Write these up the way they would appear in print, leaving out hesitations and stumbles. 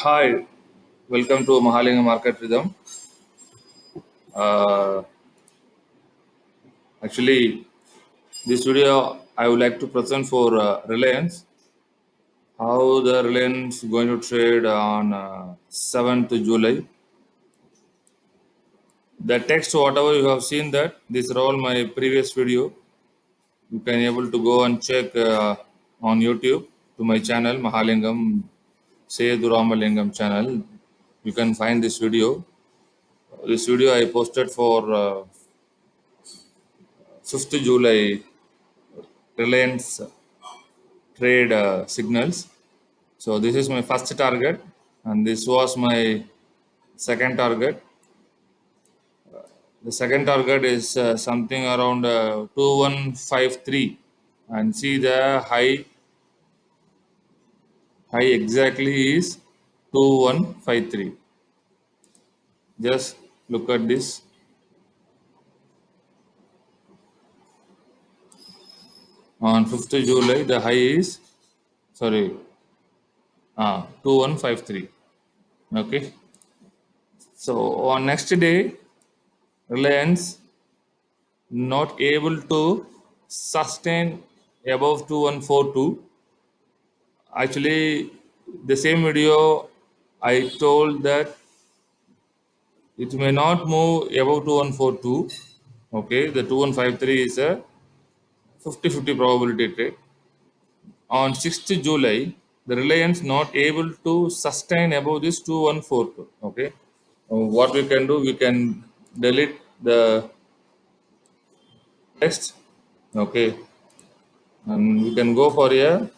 Hi, welcome to Mahalinga Market Rhythm. Uh, Actually, this video I would like to present for Reliance. How the Reliance going to trade on 7th July. The text, whatever you have seen that, these are all my previous video. You can able to go and check on YouTube to my channel Mahalingam Seyaduramalingam channel. You can find this video. This video I posted for 5th July Reliance trade signals. So this is my first target, and this was my second target. The second target is something around 2153, and see the high exactly is 2153. Just look at this on 5th July. The high is, sorry, 2153. Okay. So on next day, Reliance not able to sustain above 2142. Actually, the same video I told that it may not move above 2142. Okay, the 2153 is a 50-50 probability trade. On 6th July, the Reliance not able to sustain above this 2142. Okay, what we can do, we can delete the text. Okay, and we can go for a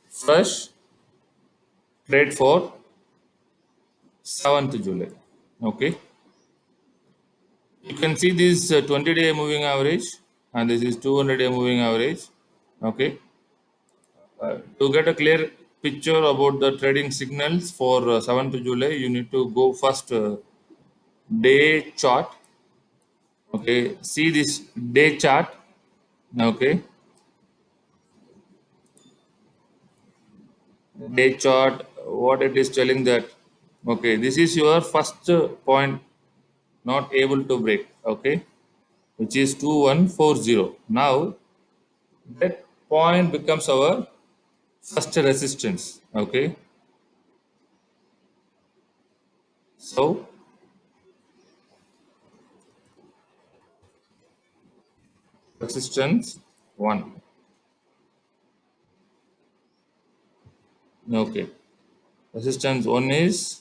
fresh trade for 7th July. Okay, you can see this 20-day moving average, and this is 200-day moving average. Okay, to get a clear picture about the trading signals for 7th July, you need to go first day chart. Okay, see this day chart. Okay, day chart, what it is telling that, okay, this is your first point not able to break. Okay, which is 2140. Now that point becomes our first resistance. Okay, so resistance 1. Okay, resistance 1 is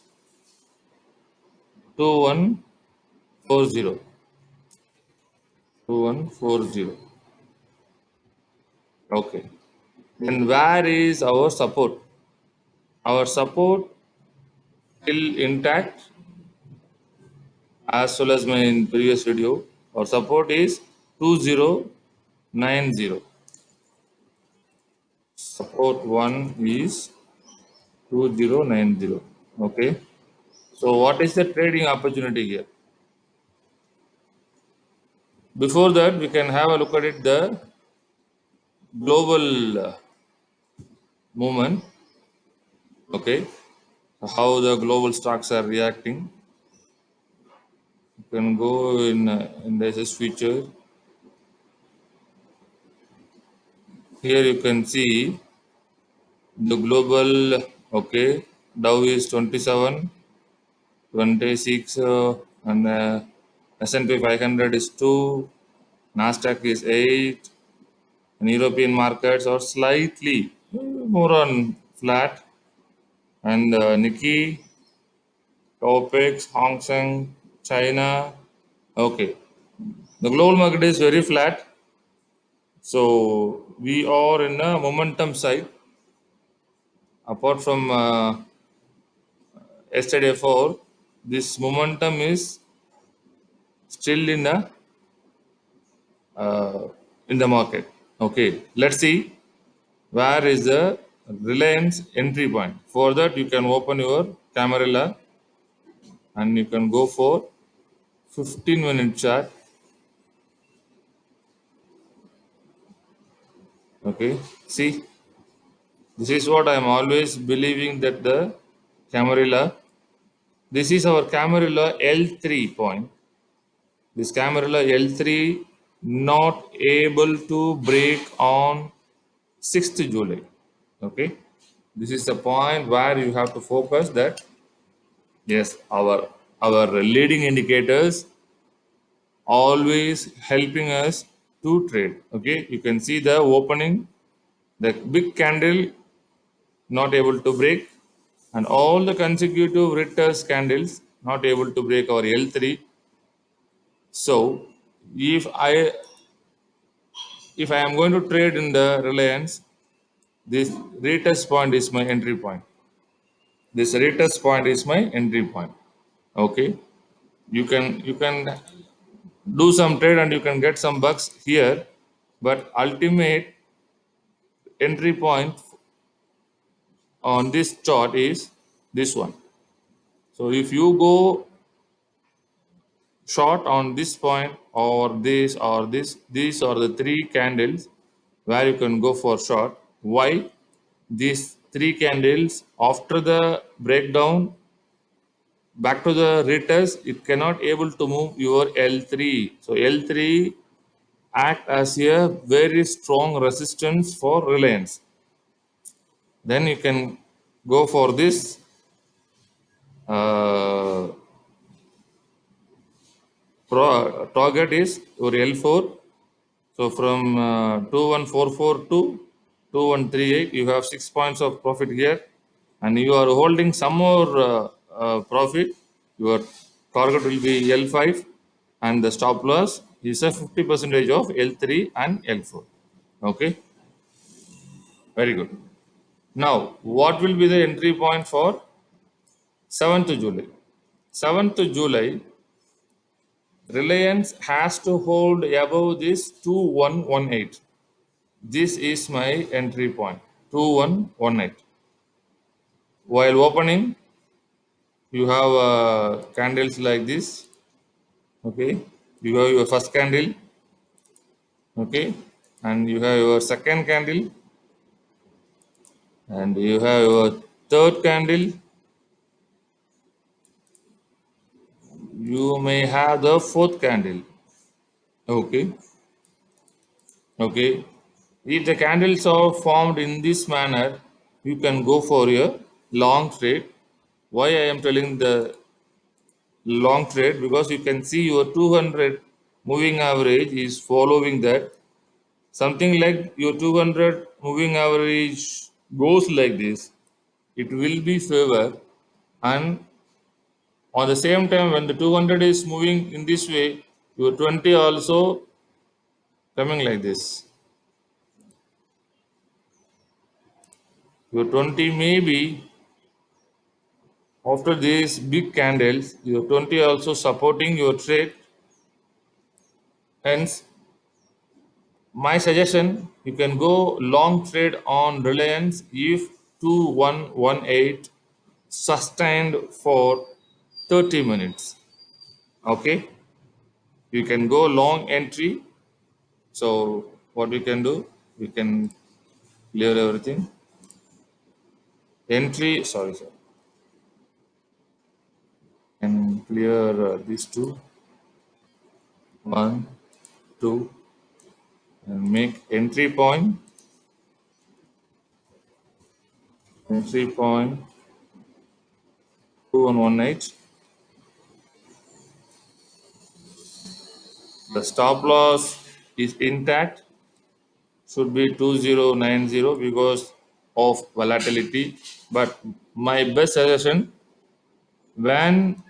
2140. 2140. Okay, then where is our support? Our support still intact, as well as my in previous video. Our support is 2090. Support 1 is 2090. Okay, so what is the trading opportunity here? Before that, we can have a look at it, the global movement. Okay, how the global stocks are reacting. You can go in the SS feature. Here you can see the global. Okay, Dow is 27, 26, and S&P 500 is 2, Nasdaq is 8, and European markets are slightly more on flat, and Nikkei, Topex, Hong Kong, China. Okay, the global market is very flat. So we are in a momentum side. Apart from yesterday for this momentum is still uh, in the market. Okay, let's see where is the Reliance entry point. For that, you can open your Camarilla and you can go for 15-minute chart. Okay, see, this is what I am always believing, that the Camarilla. This is our Camarilla L3 point. This Camarilla L3 not able to break on 6th July. Okay. This is the point where you have to focus that yes, our leading indicators always helping us to trade. Okay, you can see the opening, the big candle not able to break, and all the consecutive reverse candles not able to break our L3. So if I am going to trade in the Reliance, this retest point is my entry point. This retest point is my entry point. Okay, you can do some trade and you can get some bucks here, but ultimate entry point on this chart is this one. So if you go short on this point or this, these are the three candles where you can go for short. Why? These three candles after the breakdown back to the retest, it cannot able to move your L3. So L3 act as a very strong resistance for Reliance. Then you can go for this uh, target is your L4. So from 2144 to 2138, you have 6 points of profit here, and you are holding some more profit. Your target will be L5, and the stop loss is a 50% of L3 and L4. Okay, very good. Now, what will be the entry point for 7th July? 7th July, Reliance has to hold above this 2118. This is my entry point, 2118. While opening, you have candles like this. Okay, you have your first candle. Okay, and you have your second candle, and you have your third candle. You may have the fourth candle. Okay, okay. If the candles are formed in this manner, you can go for a long trade. Why I am telling the long trade? Because you can see your 200 moving average is following that. Something like your 200 moving average goes like this, it will be favor, and on the same time when the 200 is moving in this way, your 20 also coming like this. Your 20 may be after these big candles, your 20 also supporting your trade. Hence, my suggestion, you can go long trade on Reliance if 2118 sustained for 30 minutes. Okay, you can go long entry. So what we can do, we can clear everything. Entry, sorry, sir. And clear these two. One, two, and make entry point. Entry point 2118. The stop loss is intact, should be 2090 because of volatility. But my best suggestion, when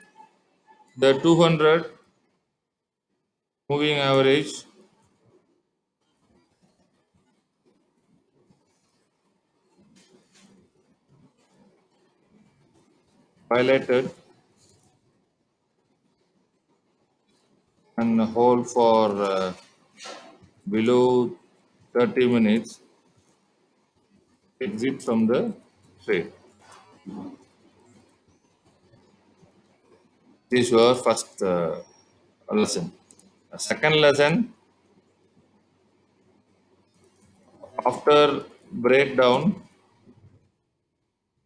the 200 moving average highlighted and hold for below 30 minutes, exit from the trade. This is your first lesson. The second lesson, after breakdown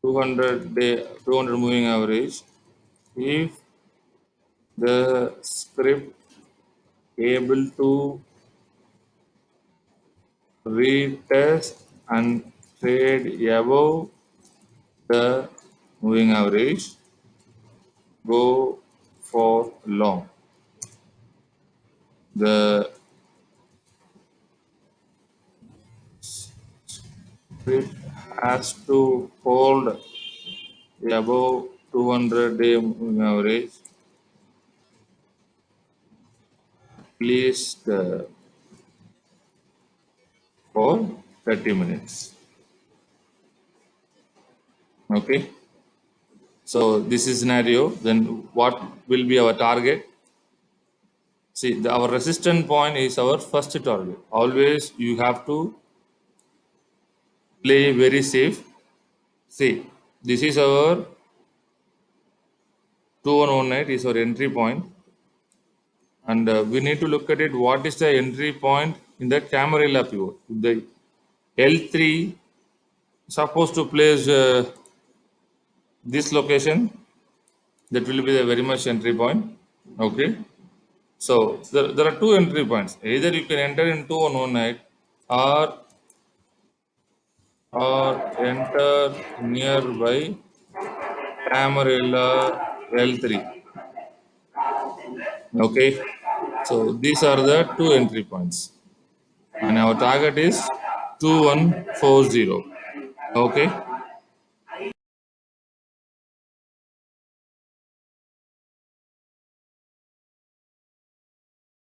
200 moving average. If the script able to retest and trade above the moving average, go for long. The script has to hold above 200-day moving average at least for 30 minutes. Okay. So this is scenario. Then what will be our target? See, our resistance point is our first target. Always you have to play very safe. See, this is our 2118 is our entry point, and we need to look at it. What is the entry point in the Camarilla pivot? The L3 supposed to place this location. That will be the very much entry point. Okay. So there are two entry points. Either you can enter in 2118 or enter nearby Camarilla L3. Okay. So these are the two entry points. And our target is 2140. Okay.